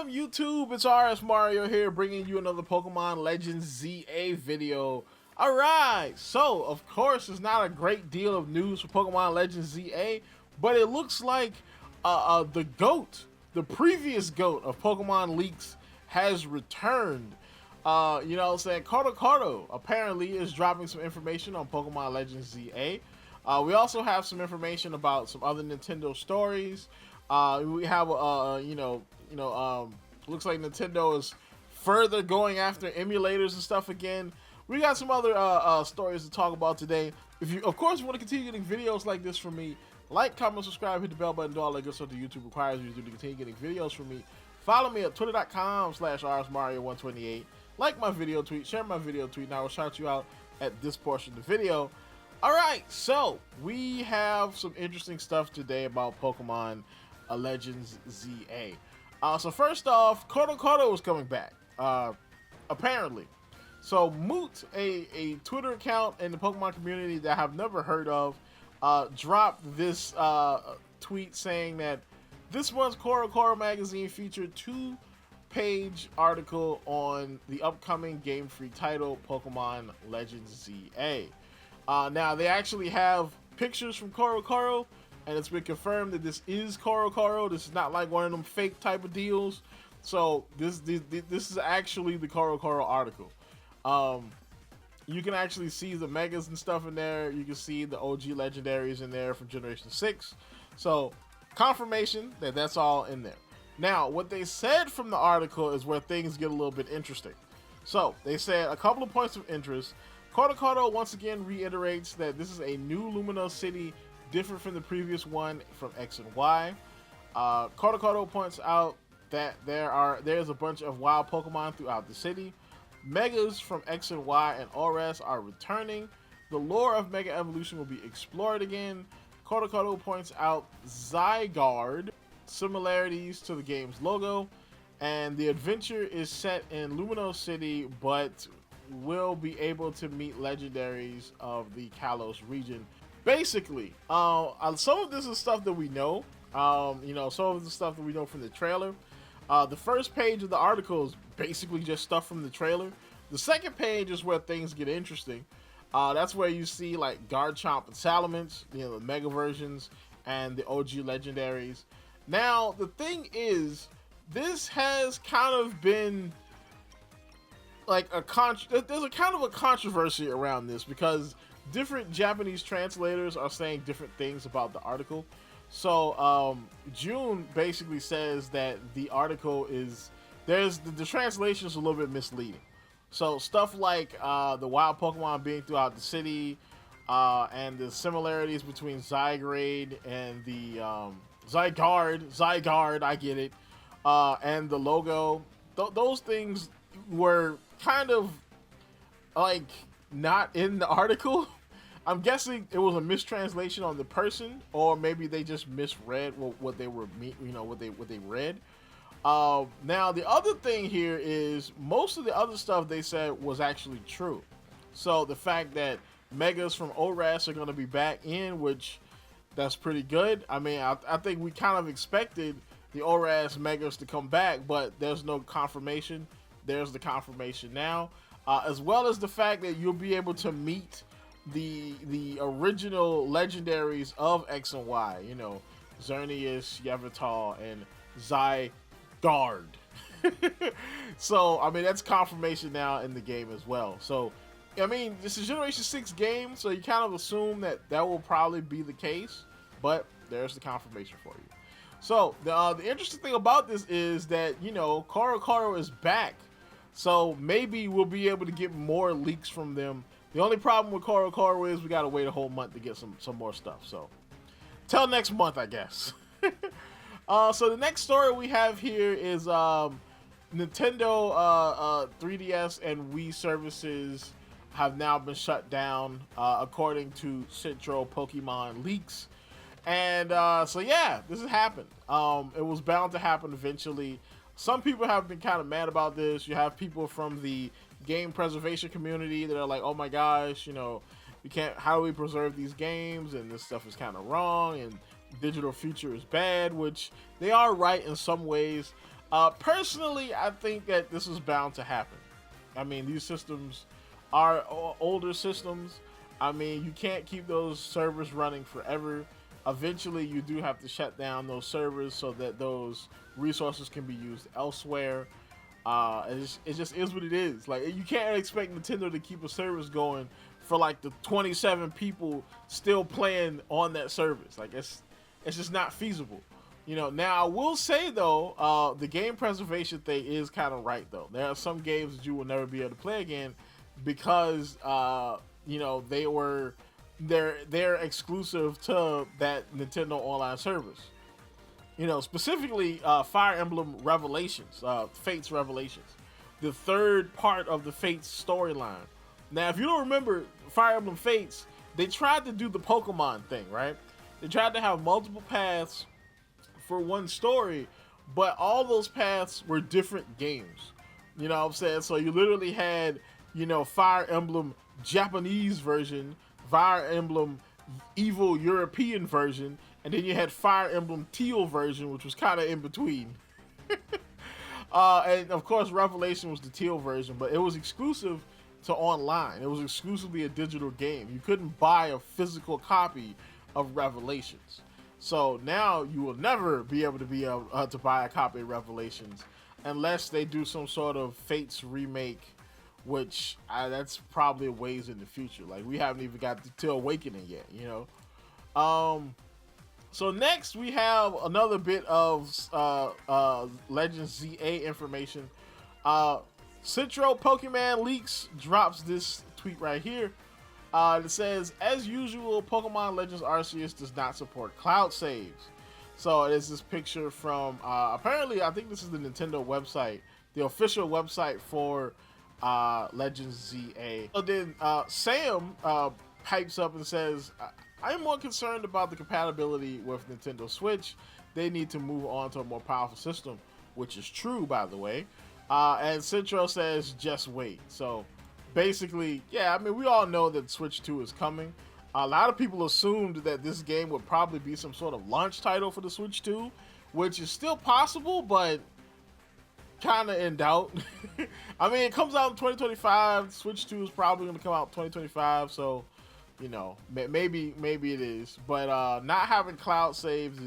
up, YouTube? It's RSMario here, bringing you another Pokemon Legends ZA video. Alright, so, of course, there's not a great deal of news for Pokemon Legends ZA, but it looks like the GOAT, the previous GOAT of Pokemon leaks, has returned. You know what I'm saying? Coro Coro apparently is dropping some information on Pokemon Legends ZA. We also have some information about some other Nintendo stories. We have, looks like Nintendo is further going after emulators and stuff again. We got some other stories to talk about today. If you, of course, want to continue getting videos like this from me, like, comment, subscribe, hit the bell button, do all that good stuff that YouTube requires you to do to continue getting videos from me. Follow me at twitter.com/RSMario128. Like my video tweet, share my video tweet, and I will shout you out at this portion of the video. Alright, so we have some interesting stuff today about Pokemon Legends ZA. So first off, Coro Coro is coming back, apparently. So Moot, a Twitter account in the Pokemon community that I've never heard of, dropped this tweet saying that this month's Coro Coro magazine featured two-page article on the upcoming Game Freak title, Pokemon Legends ZA. Now, they actually have pictures from Coro Coro, and it's been confirmed that this is Coro Coro. This is not like one of them fake type of deals. So this is actually the Coro Coro article. You can actually see the Megas and stuff in there. You can see the OG Legendaries in there from Generation 6. So confirmation that that's all in there. Now, what they said from the article is where things get a little bit interesting. So they said a couple of points of interest. Coro Coro once again reiterates that this is a new Lumino City, different from the previous one from X and Y. Coro Coro points out that there's a bunch of wild Pokemon throughout the city. Megas from X and Y and ORAS are returning. The lore of Mega Evolution will be explored again. Coro Coro points out Zygarde similarities to the game's logo, and the adventure is set in Lumino City, but will be able to meet legendaries of the Kalos region. Basically, some of this is stuff that we know. Some of the stuff that we know from the trailer. The first page of the article is basically just stuff from the trailer. The second page is where things get interesting. That's where you see like Garchomp and Salamence, the Mega versions, and the OG legendaries. Now, the thing is, this has kind of been like there's a kind of a controversy around this because different Japanese translators are saying different things about the article. So June basically says that the article is the translation is a little bit misleading. So stuff like the wild Pokemon being throughout the city, and the similarities between Zygarde and the Zygarde, I get it, and the logo. Those things were kind of like not in the article. I'm guessing it was a mistranslation on the person, or maybe they just misread what they were, what they read. Now the other thing here is most of the other stuff they said was actually true. So the fact that Megas from ORAS are going to be back in, which that's pretty good. I mean, I think we kind of expected the ORAS Megas to come back, but there's no confirmation. There's the confirmation now, as well as the fact that you'll be able to meet the original legendaries of X and Y. Xerneas, Yveltal, and Zygarde. So, I mean, that's confirmation now in the game as well. So, I mean, this is Generation 6 game, so you kind of assume that will probably be the case, but there's the confirmation for you. So, the interesting thing about this is that, Coro Coro is back. So maybe we'll be able to get more leaks from them. The only problem with Coro Coro is we gotta wait a whole month to get some more stuff. So till next month, I guess. So the next story we have here is Nintendo 3DS and Wii services have now been shut down, according to Central Pokemon Leaks. And so yeah, this has happened. It was bound to happen eventually. Some people have been kind of mad about this. You have people from the game preservation community that are like, oh my gosh, we can't, how do we preserve these games? And this stuff is kind of wrong, and digital future is bad, which they are right in some ways. Personally, I think that this is bound to happen. I mean, these systems are older systems. I mean, you can't keep those servers running forever. Eventually, you do have to shut down those servers so that those resources can be used elsewhere. It just is what it is. Like, you can't expect Nintendo to keep a service going for like the 27 people still playing on that service. Like, it's just not feasible. You know, now I will say though, the game preservation thing is kind of right though. There are some games that you will never be able to play again because you know, they're exclusive to that Nintendo Online service. You know, specifically Fire Emblem Revelations, Fates Revelations, the third part of the Fates storyline. Now, if you don't remember Fire Emblem Fates, they tried to do the Pokemon thing, right? They tried to have multiple paths for one story, but all those paths were different games. You know what I'm saying? So you literally had, you know, Fire Emblem Japanese version, Fire Emblem evil European version, and then you had Fire Emblem Teal version, which was kind of in between. And of course, Revelation was the Teal version, but it was exclusive to online. It was exclusively a digital game. You couldn't buy a physical copy of Revelations. So now you will never be able to buy a copy of Revelations unless they do some sort of Fates remake, which that's probably a ways in the future. Like, we haven't even got to Awakening yet, you know. So next we have another bit of Legends ZA information. Central Pokemon Leaks drops this tweet right here. It says, as usual, Pokemon Legends Arceus does not support cloud saves. So it is this picture from, apparently, I think this is the Nintendo website, the official website for Legends ZA. So then Sam pipes up and says, I'm more concerned about the compatibility with Nintendo Switch. They need to move on to a more powerful system, which is true, by the way. And Centro says, just wait. So basically, yeah, I mean, we all know that Switch 2 is coming. A lot of people assumed that this game would probably be some sort of launch title for the Switch 2, which is still possible, but kind of in doubt. I mean, it comes out in 2025. Switch 2 is probably going to come out in 2025, so, you know, maybe it is. But not having cloud saves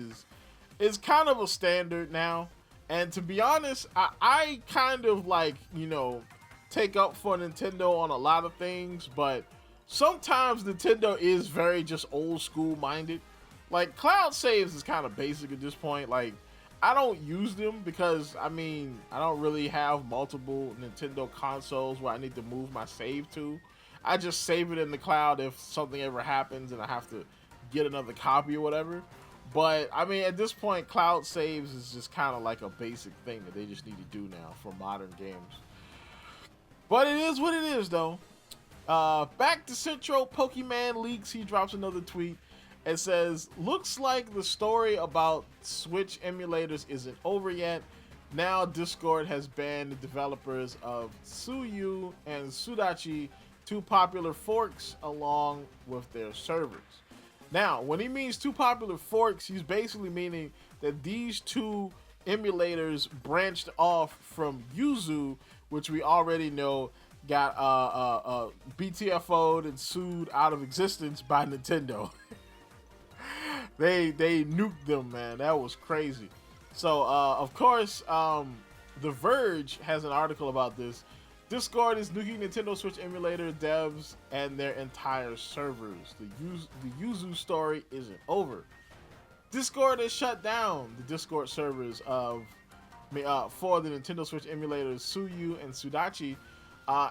is kind of a standard now. And to be honest, I kind of like, you know, take up for Nintendo on a lot of things, but sometimes Nintendo is very just old school minded. Like, cloud saves is kind of basic at this point. Like, I don't use them because, I mean, I don't really have multiple Nintendo consoles where I need to move my save to. I just save it in the cloud if something ever happens and I have to get another copy or whatever. But, I mean, at this point, cloud saves is just kind of like a basic thing that they just need to do now for modern games. But it is what it is, though. Back to Central Pokemon Leaks, he drops another tweet. It says, looks like the story about Switch emulators isn't over yet. Now Discord has banned the developers of Tsuyu and Sudachi, two popular forks, along with their servers. Now, when he means two popular forks, he's basically meaning that these two emulators branched off from Yuzu, which we already know got BTFO'd and sued out of existence by Nintendo. They nuked them, man. That was crazy. So, of course, The Verge has an article about this. Discord is nuking Nintendo Switch emulator devs and their entire servers. The Yuzu story isn't over. Discord has shut down the Discord servers for the Nintendo Switch emulators Tsuyu and Sudachi,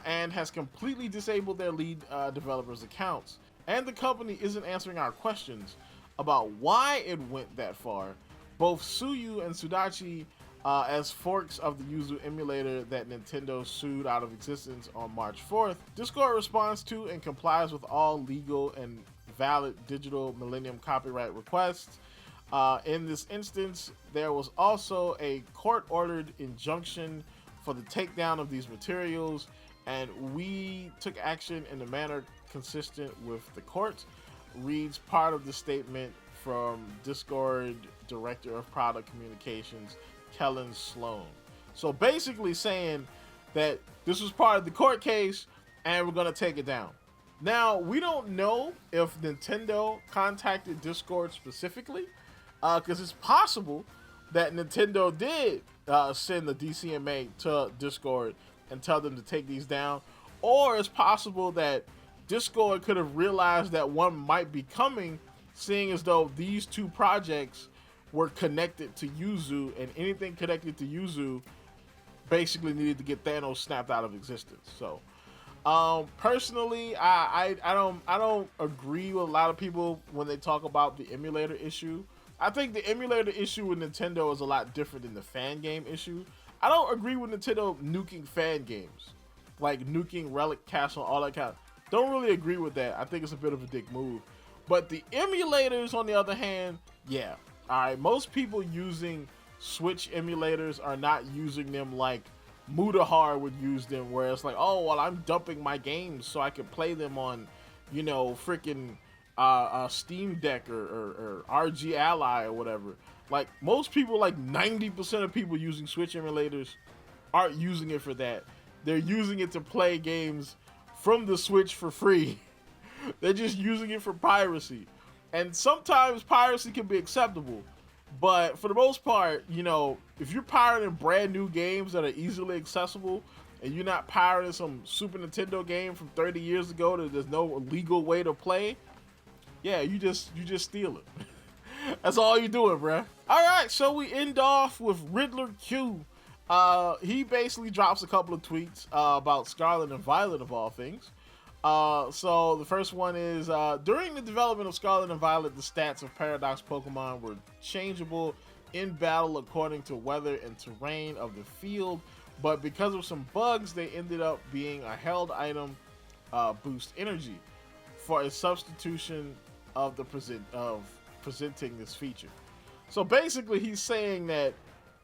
and has completely disabled their lead developers' accounts. And the company isn't answering our questions about why it went that far. Both Tsuyu and Sudachi, as forks of the Yuzu emulator that Nintendo sued out of existence on March 4th, Discord responds to and complies with all legal and valid digital Millennium copyright requests. In this instance, there was also a court-ordered injunction for the takedown of these materials, and we took action in a manner consistent with the court, reads part of the statement from Discord Director of Product Communications, Kellen Sloan. So basically saying that this was part of the court case and we're going to take it down. Now, we don't know if Nintendo contacted Discord specifically, because it's possible that Nintendo did send the DCMA to Discord and tell them to take these down, or it's possible that Discord could have realized that one might be coming, seeing as though these two projects were connected to Yuzu, and anything connected to Yuzu basically needed to get Thanos snapped out of existence. So, personally, I don't agree with a lot of people when they talk about the emulator issue. I think the emulator issue with Nintendo is a lot different than the fan game issue. I don't agree with Nintendo nuking fan games, like nuking Relic Castle, all that kind of. Don't really agree with that. I think it's a bit of a dick move. But the emulators, on the other hand, yeah. All right, most people using Switch emulators are not using them like Mutahar would use them, where it's like, oh, well, I'm dumping my games so I can play them on, you know, freaking Steam Deck or RG Ally or whatever. Like, most people, like 90% of people using Switch emulators aren't using it for that. They're using it to play games from the Switch for free. They're just using it for piracy. And sometimes piracy can be acceptable. But for the most part, you know, if you're pirating brand new games that are easily accessible, and you're not pirating some Super Nintendo game from 30 years ago that there's no legal way to play, yeah, you just steal it. That's all you're doing, bruh. All right, so we end off with Riddler Q. He basically drops a couple of tweets about Scarlet and Violet, of all things. So the first one is, during the development of Scarlet and Violet, the stats of Paradox Pokemon were changeable in battle according to weather and terrain of the field, but because of some bugs, they ended up being a held item, boost energy, for a substitution of presenting this feature. So basically, he's saying that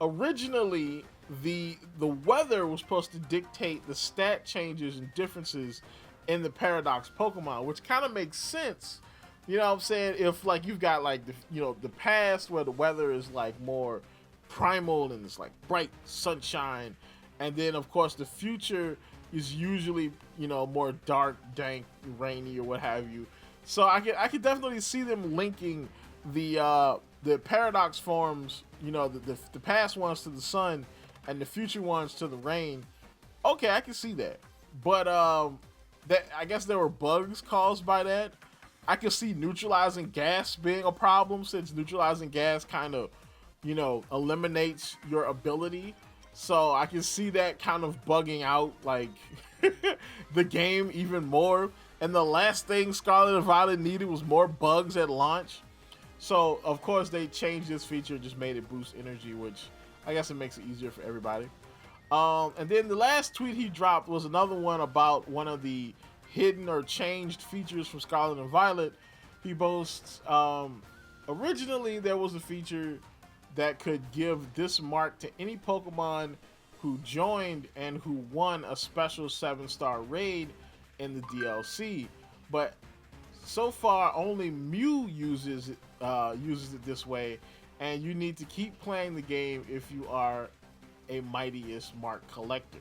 originally the weather was supposed to dictate the stat changes and differences in the Paradox Pokemon, which kind of makes sense. You know what I'm saying? If like you've got like the past where the weather is like more primal and it's like bright sunshine, and then of course the future is usually, you know, more dark, dank, rainy or what have you. So I could definitely see them linking the Paradox forms, you know, the past ones to the sun and the future ones to the rain. Okay, I can see that. But that, I guess there were bugs caused by that. I can see neutralizing gas being a problem, since neutralizing gas kind of, you know, eliminates your ability. So I can see that kind of bugging out like the game even more. And the last thing Scarlet and Violet needed was more bugs at launch. So of course they changed this feature, just made it boost energy, which I guess it makes it easier for everybody. And then the last tweet he dropped was another one about one of the hidden or changed features from Scarlet and Violet. He boasts, originally there was a feature that could give this mark to any Pokemon who joined and who won a special 7-star raid in the DLC. But so far only Mew uses it this way, and you need to keep playing the game if you are a Mightiest Mark collector.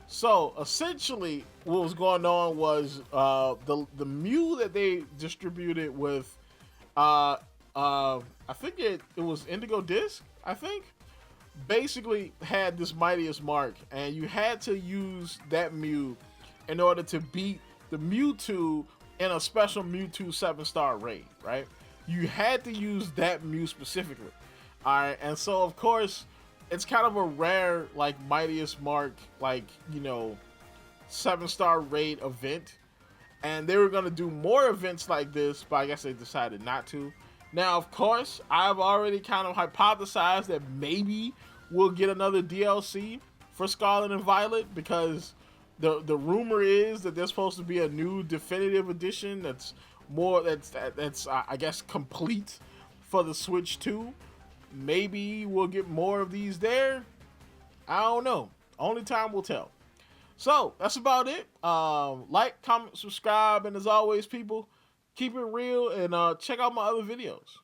So essentially what was going on was the Mew that they distributed with I think it was Indigo Disc, I think, basically had this Mightiest Mark, and you had to use that Mew in order to beat the Mewtwo in a special Mewtwo 7-star raid, right? You had to use that Mew specifically. Alright, and so of course it's kind of a rare, like, Mightiest Mark, like, you know, 7-star raid event. And they were going to do more events like this, but I guess they decided not to. Now, of course, I've already kind of hypothesized that maybe we'll get another DLC for Scarlet and Violet, because the rumor is that there's supposed to be a new definitive edition that's I guess complete for the Switch 2. Maybe we'll get more of these there. I don't know. Only time will tell. So that's about it. Like, comment, subscribe, and as always, people, keep it real, and check out my other videos.